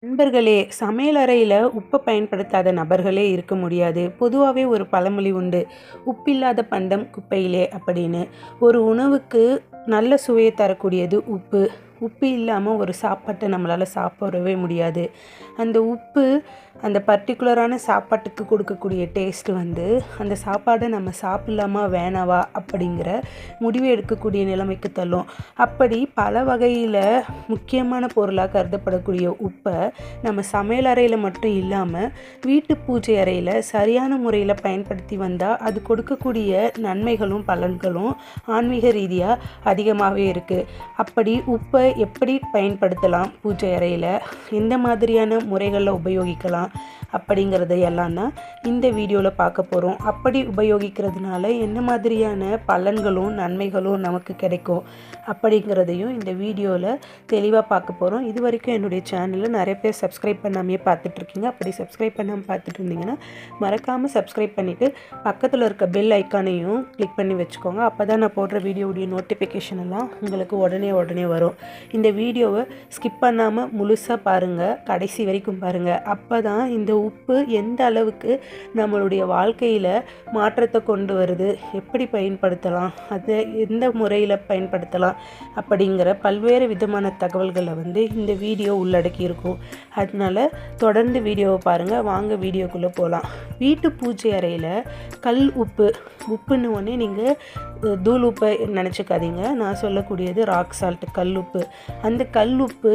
நண்பர்களே, சமையலறையில உப்ப பயன்படுத்தாத நபர்களே இருக்க முடியாது. பொதுவாவே ஒரு பழமொழி உண்டு. "உப்பில்லாத பண்டம் குப்பையிலே" அப்படின்னு. ஒரு உணவுக்கு நல்ல சுவையை தரக்கூடியது உப்பு. உப்பு இல்லாம ஒரு சாப்பாட்ட நம்மளால சாப்பிடவே முடியாது. அந்த உப்பு அந்த பர்ட்டிகுலரான சாப்பாட்டுக்கு கொடுக்கக்கூடிய டேஸ்ட் வந்து, அந்த சாப்பாட நம்ம சாப்பிடலாமா வேணாவா அப்படிங்கிற முடிவு எடுக்கக்கூடிய நிலைமைக்கு தள்ளும். அப்படி பல வகையில முக்கியமான பொருளா கருதப்படக்கூடிய உப்ப நம்ம சமையலறையில மட்டும் இல்லாம, வீட்டு பூஜை அறையில சரியான முறையில பயன்படுத்தி வந்தா, அது கொடுக்கக்கூடிய நன்மைகளும், பலன்களும் ஆன்மீக ரீதியா அதிகமாவே இருக்கு. அப்படி உப்ப எப்படி பயன்படுத்தலாம் பூஜை அறையில? எந்த மாதிரியான முறைகள்ல உபயோகிக்கலாம்? அப்படிங்கிறத எல்லாம் தான் இந்த வீடியோல பார்க்க போறோம். அப்படி உபயோகிக்கிறதுனால என்ன மாதிரியான பலன்களும், நன்மைகளும் நமக்கு கிடைக்கும் அப்படிங்கிறதையும் இந்த வீடியோல தெளிவா பார்க்க போறோம். இதுவரைக்கும் என்னுடைய சேனலை நிறைய பேர் சப்ஸ்கிரைப் பண்ணாமையே பார்த்துட்டு இருக்கீங்க. அப்படி சப்ஸ்கிரைப் பண்ணாமல் பார்த்துட்டு இருந்தீங்கன்னா மறக்காம சப்ஸ்கிரைப் பண்ணிட்டு பக்கத்தில் இருக்க பெல் ஐக்கானையும் கிளிக் பண்ணி வச்சுக்கோங்க. அப்பதான் நான் போடுற வீடியோவுடைய நோட்டிஃபிகேஷன் எல்லாம் உங்களுக்கு உடனே வரும். இந்த வீடியோவை ஸ்கிப் பண்ணாமல் முழுசாக பாருங்கள், கடைசி வரைக்கும் பாருங்கள். அப்போ தான் இந்த உப்பு எந்த அளவுக்கு நம்மளுடைய வாழ்க்கையில் மாற்றத்தை கொண்டு வருது, எப்படி பயன்படுத்தலாம், அதை எந்த முறையில் பயன்படுத்தலாம் அப்படிங்கிற பல்வேறு விதமான தகவல்களை வந்து இந்த வீடியோ உள்ளடக்கி இருக்கும். அதனால் தொடர்ந்து வீடியோவை பாருங்கள். வாங்க வீடியோக்குள்ளே போகலாம். வீட்டு பூஜை அறையில் கல் உப்புன்னு ஒன்று நீங்கள் தூள் உப்பை நினச்சிக்காதீங்க. நான் சொல்லக்கூடியது ராக் சால்ட், கல் உப்பு. அந்த கல் உப்பு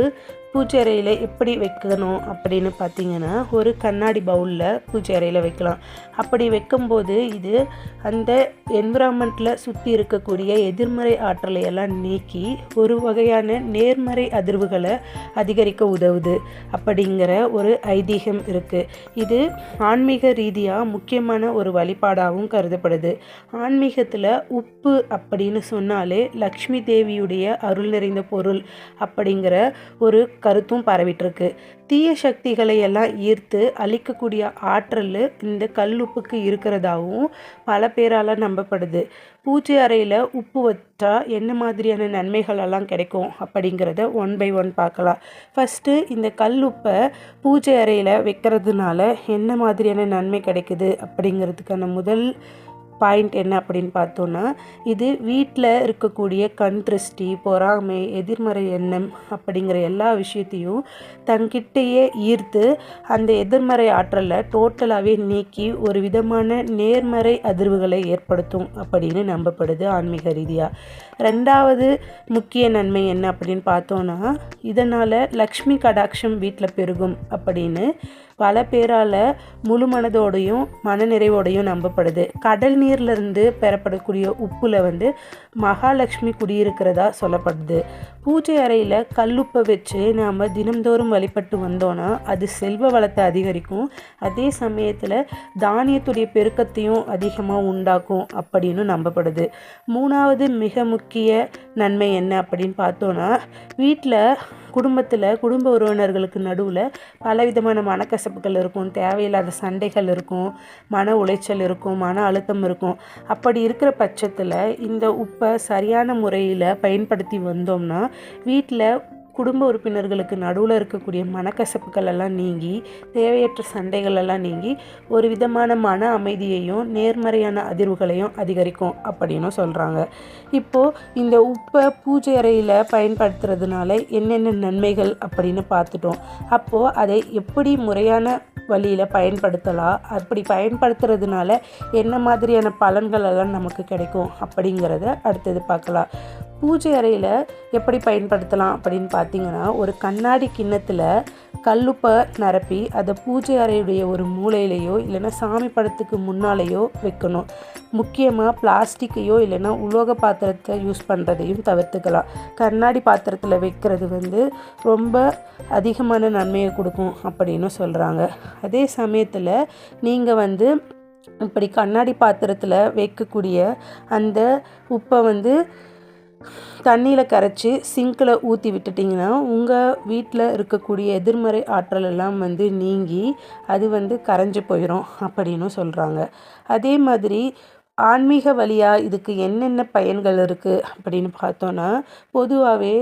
பூஜை அறையில் எப்படி வைக்கணும் அப்படின்னு பார்த்தீங்கன்னா, ஒரு கண்ணாடி பவுலில் பூஜை அறையில் வைக்கலாம். அப்படி வைக்கும்போது இது அந்த என்விரான்மெண்ட்டில் சுற்றி இருக்கக்கூடிய எதிர்மறை ஆற்றலை எல்லாம் நீக்கி ஒரு வகையான நேர்மறை அதிர்வுகளை அதிகரிக்க உதவுது அப்படிங்கிற ஒரு ஐதீகம் இருக்குது. இது ஆன்மீக ரீதியாக முக்கியமான ஒரு வழிபாடாகவும் கருதப்படுது. ஆன்மீகத்தில் உப்பு அப்படின்னு சொன்னாலே லக்ஷ்மி தேவியுடைய அருள் நிறைந்த பொருள் அப்படிங்கிற ஒரு கருத்தும் பரவிட்டுருக்கு. தீய சக்திகளை எல்லாம் ஈர்த்து அழிக்கக்கூடிய ஆற்றல் இந்த கல்லுப்புக்கு இருக்கிறதாகவும் பல பேரால் நம்பப்படுது. பூஜை அறையில் உப்பு வச்சா என்ன மாதிரியான நன்மைகள் எல்லாம் கிடைக்கும் அப்படிங்கிறத 1 by 1 பார்க்கலாம். ஃபஸ்ட்டு இந்த கல்லுப்பை பூஜை அறையில் வைக்கிறதுனால என்ன மாதிரியான நன்மை கிடைக்குது அப்படிங்கிறதுக்கான முதல் பாயிண்ட் என்ன அப்படின்னு பார்த்தோன்னா, இது வீட்டில் இருக்கக்கூடிய கண் திருஷ்டி, பொறாமை, எதிர்மறை எண்ணம் அப்படிங்கிற எல்லா விஷயத்தையும் தன்கிட்டையே ஈர்த்து அந்த எதிர்மறை ஆற்றலை டோட்டலாகவே நீக்கி ஒரு விதமான நேர்மறை அதிர்வுகளை ஏற்படுத்தும் அப்படின்னு நம்பப்படுது ஆன்மீக ரீதியாக. ரெண்டாவது முக்கிய நன்மை என்ன அப்படின்னு பார்த்தோன்னா, இதனால் லக்ஷ்மி கடாட்சம் வீட்டில் பெருகும் அப்படின்னு பல பேரால் முழு மனதோடையும் மனநிறைவோடையும் நம்பப்படுது. கடல் நீர்லேருந்து பெறப்படக்கூடிய உப்புல வந்து மகாலட்சுமி குடியிருக்கிறதா சொல்லப்படுது. பூஜை அறையில் கல்லுப்பை வச்சு நாம் தினம்தோறும் வழிபட்டு வந்தோன்னா அது செல்வ வளத்தை அதிகரிக்கும். அதே சமயத்தில் தானியத்துடைய பெருக்கத்தையும் அதிகமாக உண்டாக்கும் அப்படின்னு நம்பப்படுது. மூணாவது மிக முக்கிய நன்மை என்ன அப்படின்னு பார்த்தோன்னா, வீட்டில் குடும்ப உறவினர்களுக்கு நடுவில் பலவிதமான மனக்கசப்புகள் இருக்கும், தேவையில்லாத சண்டைகள் இருக்கும், மன உளைச்சல் இருக்கும், மன அழுத்தம் இருக்கும். அப்படி இருக்கிற பட்சத்தில் இந்த உப்பை சரியான முறையில் பயன்படுத்தி வந்தோம்னா வீட்டில் குடும்ப உறுப்பினர்களுக்கு நடுவில் இருக்கக்கூடிய மனக்கசப்புகள் எல்லாம் நீங்கி, தேவையற்ற சண்டைகள் எல்லாம் நீங்கி ஒரு விதமான மன அமைதியையும் நேர்மறையான அதிர்வுகளையும் அதிகரிக்கும் அப்படின்னு சொல்கிறாங்க. இப்போது இந்த உப்பை பூஜை அறையில் பயன்படுத்துறதுனால என்னென்ன நன்மைகள் அப்படின்னு பார்த்துட்டோம். அப்போது அதை எப்படி முறையான வழியில் பயன்படுத்தலாம், அப்படி பயன்படுத்துறதுனால என்ன மாதிரியான பலன்கள் எல்லாம் நமக்கு கிடைக்கும் அப்படிங்கிறத அடுத்தது பார்க்கலாம். பூஜை அறையில் எப்படி பயன்படுத்தலாம் அப்படின்னு பார்த்தீங்கன்னா, ஒரு கண்ணாடி கிண்ணத்தில் கல்லுப்பை நிரப்பி அதை பூஜை அறையுடைய ஒரு மூலையிலையோ இல்லைன்னா சாமி படத்துக்கு முன்னாலேயோ வைக்கணும். முக்கியமாக பிளாஸ்டிக்கையோ இல்லைன்னா உலோக பாத்திரத்தை யூஸ் பண்ணுறதையும் தவிர்த்துக்கலாம். கண்ணாடி பாத்திரத்தில் வைக்கிறது வந்து ரொம்ப அதிகமான நன்மையை கொடுக்கும் அப்படின்னு சொல்கிறாங்க. அதே சமயத்தில் நீங்கள் வந்து இப்படி கண்ணாடி பாத்திரத்தில் வைக்கக்கூடிய அந்த உப்பை வந்து தண்ணியில் கரைச்சி சிங்கில் ஊற்றி விட்டுட்டிங்கன்னா உங்கள் வீட்டில் இருக்கக்கூடிய எதிர்மறை ஆற்றல் எல்லாம் வந்து நீங்கி அது வந்து கரைஞ்சி போயிடும் அப்படின்னு சொல்கிறாங்க. அதே மாதிரி ஆன்மீக வழியாக இதுக்கு என்னென்ன பயன்கள் இருக்குது அப்படின்னு பார்த்தோன்னா, பொதுவாகவே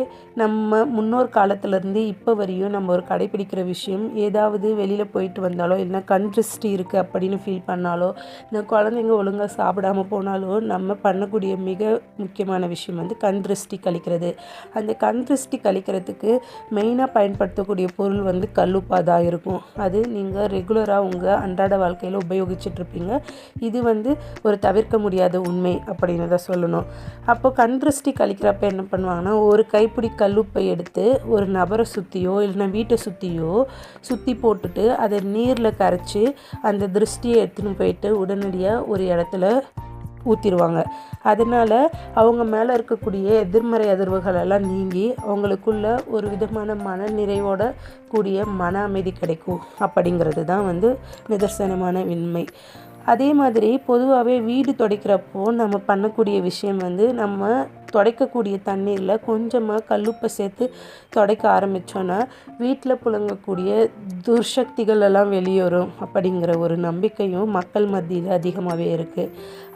நம்ம முன்னோர் காலத்துலேருந்து இப்போ வரையும் நம்ம ஒரு கடைப்பிடிக்கிற விஷயம், ஏதாவது வெளியில் போயிட்டு வந்தாலோ இல்லைனா கண் திருஷ்டி இருக்குது அப்படின்னு ஃபீல் பண்ணாலோ, இந்த குழந்தைங்க ஒழுங்காக சாப்பிடாமல் போனாலோ, நம்ம பண்ணக்கூடிய மிக முக்கியமான விஷயம் வந்து கண் திருஷ்டி கழிக்கிறது. அந்த கண் திருஷ்டி கழிக்கிறதுக்கு மெயினாக பயன்படுத்தக்கூடிய பொருள் வந்து கல்லுப்பாக தான் இருக்கும். அது நீங்கள் ரெகுலராக உங்கள் அன்றாட வாழ்க்கையில் உபயோகிச்சுட்ருப்பீங்க. இது வந்து ஒரு தவிர்க்க முடியாத உண்மை அப்படின்னு தான் சொல்லணும். அப்போ கண் திருஷ்டி கழிக்கிறப்ப என்ன பண்ணுவாங்கன்னா, ஒரு கைப்பிடி கல்லுப்பை எடுத்து ஒரு நபரை சுற்றியோ இல்லைனா வீட்டை சுற்றியோ சுற்றி போட்டுட்டு அதை நீரில் கரைச்சி அந்த திருஷ்டியை எடுத்துன்னு போயிட்டு உடனடியாக ஒரு இடத்துல ஊற்றிடுவாங்க. அதனால் அவங்க மேலே இருக்கக்கூடிய எதிர்மறை அதிர்வுகள் எல்லாம் நீங்கி அவங்களுக்குள்ள ஒரு விதமான மன நிறைவோட கூடிய மன அமைதி கிடைக்கும் அப்படிங்கிறது தான் வந்து நிதர்சனமான உண்மை. அதே மாதிரி பொதுவாகவே வீடு துடைக்கிறப்போ நம்ம பண்ணக்கூடிய விஷயம் வந்து, நம்ம துடைக்கக்கூடிய தண்ணீரில் கொஞ்சமாக கல்லுப்பை சேர்த்து துடைக்க ஆரம்பித்தோன்னா வீட்டில் புழங்கக்கூடிய துர்சக்திகள் எல்லாம் வெளியேறும் அப்படிங்கிற ஒரு நம்பிக்கையும் மக்கள் மத்தியில் அதிகமாகவே இருக்குது.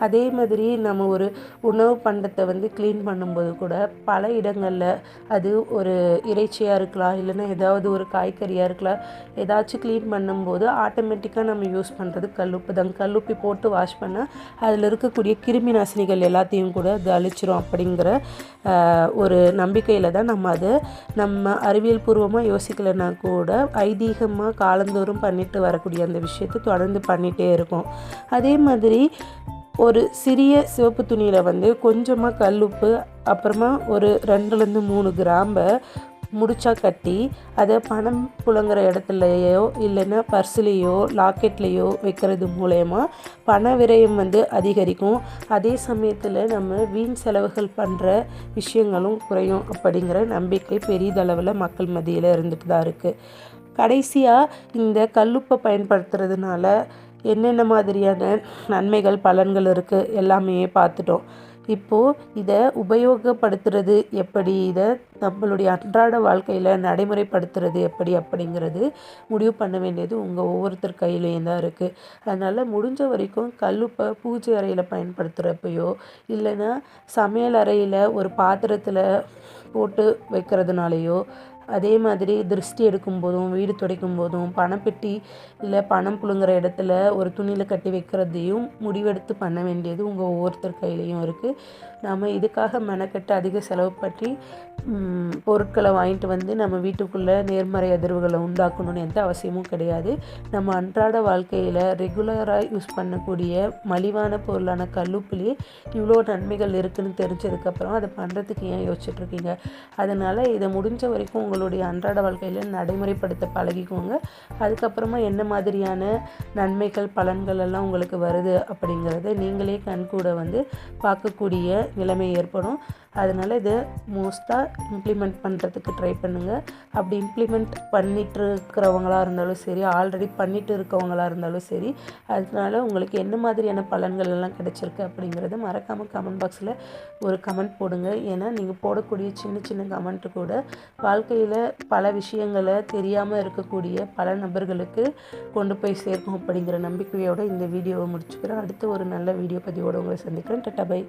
அதே மாதிரி நம்ம ஒரு உணவு பண்டத்தை வந்து க்ளீன் பண்ணும்போது கூட பல இடங்களில் அது ஒரு இறைச்சியாக இருக்கலாம், இல்லைன்னா ஏதாவது ஒரு காய்கறியாக இருக்கலாம், ஏதாச்சும் க்ளீன் பண்ணும்போது ஆட்டோமேட்டிக்காக நம்ம யூஸ் பண்ணுறது கல்லுப்பு தான். கல்லுப்பி போட்டு வாஷ் பண்ணால் அதில் இருக்கக்கூடிய கிருமி நாசினிகள் எல்லாத்தையும் கூட அது அழிச்சிரும் அப்படிங்கிற ஒரு நம்பிக்கையில் தான் நம்ம அறிவியல் பூர்வமாக யோசிக்கலைன்னா கூட ஐதீகமாக காலந்தோறும் பண்ணிட்டு வரக்கூடிய அந்த விஷயத்தை தொடர்ந்து பண்ணிகிட்டே இருக்கோம். அதே மாதிரி ஒரு சிறிய சிவப்பு துணியில் வந்து கொஞ்சமாக கல்லுப்பு, அப்புறமா ஒரு 2லேருந்து 3 கிராம்பை முடிச்சா கட்டி அதை பணம் புழங்குற இடத்துலையோ இல்லைன்னா பர்ஸ்லேயோ லாக்கெட்லேயோ வைக்கிறது மூலயமா பண விரயம் வந்து அதிகரிக்கும். அதே சமயத்தில் நம்ம வீண் செலவுகள் பண்ணுற விஷயங்களும் குறையும் அப்படிங்கிற நம்பிக்கை பெரிதளவில் மக்கள் மத்தியில் இருந்துட்டு தான் இருக்குது. கடைசியாக இந்த கல்லுப்பை பயன்படுத்துறதுனால என்னென்ன மாதிரியான நன்மைகள் பலன்கள் இருக்குது எல்லாமே பார்த்துட்டோம். இப்போது இதை உபயோகப்படுத்துறது எப்படி, இதை நம்மளுடைய அன்றாட வாழ்க்கையில் நடைமுறைப்படுத்துறது எப்படி அப்படிங்கிறது முடிவு பண்ண வேண்டியது உங்கள் ஒவ்வொருத்தர் கையிலையும் தான் இருக்குது. அதனால் முடிஞ்ச வரைக்கும் கல்லுப்பை பூஜை அறையில் பயன்படுத்துகிறப்பையோ இல்லைன்னா சமையல் அறையில் ஒரு பாத்திரத்தில் போட்டு வைக்கிறதுனாலையோ, அதே மாதிரி திருஷ்டி எடுக்கும் போதும் வீடு துடைக்கும் போதும் பணப்பெட்டி இல்லை பணம் புழுங்குற இடத்துல ஒரு துணியில் கட்டி வைக்கிறதையும் முடிவெடுத்து பண்ண வேண்டியது உங்கள் ஒவ்வொருத்தர் கையிலையும் இருக்குது. நம்ம இதுக்காக மெனக்கெட்டு அதிக செலவு பற்றி பொருட்களை வாங்கிட்டு வந்து நம்ம வீட்டுக்குள்ளே நேர்மறை அதிர்வுகளை உண்டாக்கணும்னு எந்த அவசியமும் கிடையாது. நம்ம அன்றாட வாழ்க்கையில் ரெகுலராக யூஸ் பண்ணக்கூடிய மலிவான பொருளான கல்லுப்புலேயே இவ்வளோ நன்மைகள் இருக்குதுன்னு தெரிஞ்சதுக்கப்புறம் அதை பண்ணுறதுக்கு ஏன் யோசிச்சுட்ருக்கீங்க? அதனால் இதை முடிஞ்ச வரைக்கும் உங்களுடைய அன்றாட வாழ்க்கையில் நடைமுறைப்படுத்த பழகிக்கோங்க. அதுக்கப்புறமா என்ன மாதிரியான நன்மைகள் பலன்கள் எல்லாம் உங்களுக்கு வருது அப்படிங்கிறத நீங்களே கண்கூட வந்து பார்க்கக்கூடிய நிலைமை ஏற்படும். அதனால் இதை மோஸ்ட்டாக இம்ப்ளிமெண்ட் பண்ணுறதுக்கு ட்ரை பண்ணுங்கள். அப்படி இம்ப்ளிமெண்ட் பண்ணிட்டு இருக்கிறவங்களாக இருந்தாலும் சரி, ஆல்ரெடி பண்ணிட்டு இருக்கவங்களாக இருந்தாலும் சரி, அதனால் உங்களுக்கு என்ன மாதிரியான பலன்கள் எல்லாம் கிடைச்சிருக்கு அப்படிங்கிறத மறக்காமல் கமெண்ட் பாக்ஸில் ஒரு கமெண்ட் போடுங்க. ஏன்னா நீங்கள் போடக்கூடிய சின்ன சின்ன கமெண்ட்டு கூட வாழ்க்கையில் பல விஷயங்களை தெரியாமல் இருக்கக்கூடிய பல நபர்களுக்கு கொண்டு போய் சேர்க்கும் அப்படிங்கிற நம்பிக்கையோடு இந்த வீடியோவை முடிச்சுக்கிறேன். அடுத்து ஒரு நல்ல வீடியோ பதிவோடு உங்களை சந்திக்கிறேன். Tata bye.